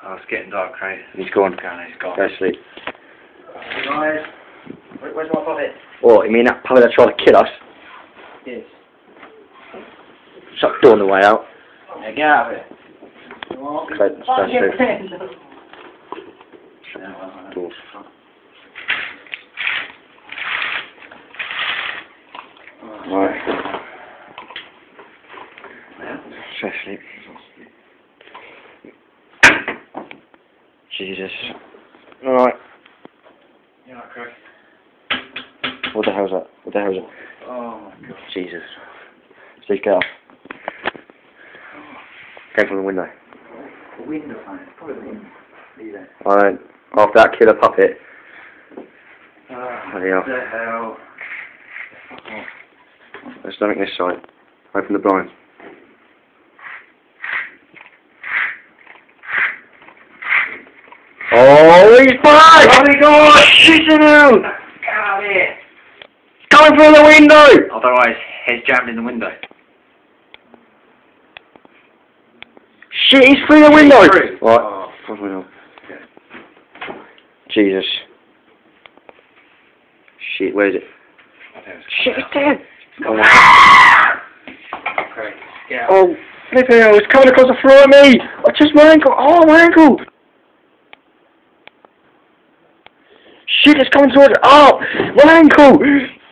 Oh, it's getting dark, Craig. He's gone. He's gone. Go to sleep. Hey guys, where's my puppet? Oh, you mean that puppet that tried to kill us? Yes. Shut the door on the way out. Yeah, get out of here. Close the doors. Right. Go to sleep. Jesus. Alright. Yeah, Craig. What the hell's that? What the hell's that? Oh my god. Jesus. Steve, get up. Came from the window. The window, man. It's probably the window. Leave it. Alright. After that killer puppet. What hell. the hell? There's nothing this side. Open the blinds. Oh, he's back! Oh my god! Shit in hell! Get out of here! Coming through the window! I don't know why his head's jammed in the window. Shit, he's through the window! Through. Right. Oh. Cross the window. Jesus. Shit, where is it? Shit, it's dead! Come on. Craig, get out. Oh, flipping hell, it's coming across the floor at me! I just my ankle! Oh, my ankle! Shit, it's coming towards... Oh! My ankle!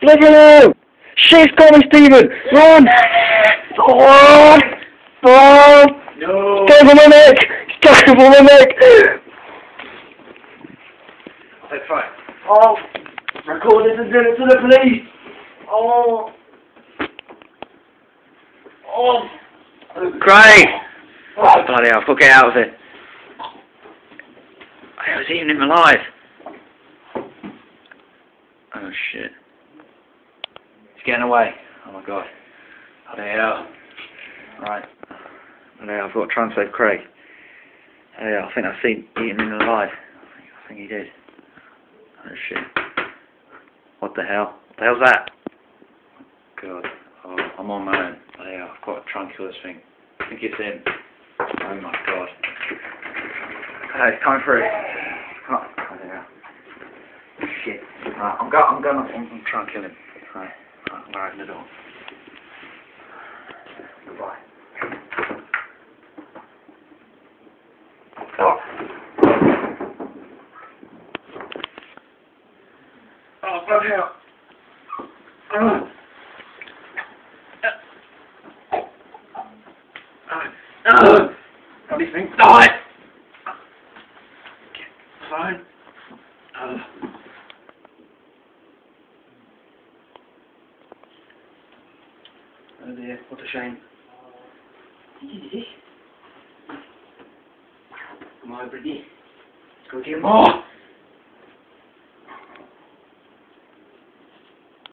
Flipping hell! Shit, it's coming, Stephen! Run! Oh! Oh! No! It's going for my neck! It's going for my neck! That's fine. Oh! Record this and send it to the police! Oh! Oh! Craig! Oh, bloody hell, I've got to get out of it. I was eating him alive. Oh shit. He's getting away. Oh my god. Bloody hell. Right. Yeah, I've got to try and save Craig. Yeah, I think I've seen eating him alive. I think he did. Oh shit. What the hell? What the hell's that? God. Oh, I'm on my own. Yeah, I've got to try and kill this thing. I think it's in. Oh my god. Hey, it's coming through. Oh, yeah. Shit. Right, I'm trying to kill him. Right, I'm going to open the door. Goodbye. Oh. Oh, bloody hell. Bloody thing. Die! Fine. Oh dear, what a shame. Come on, Brittany. Let's go get more!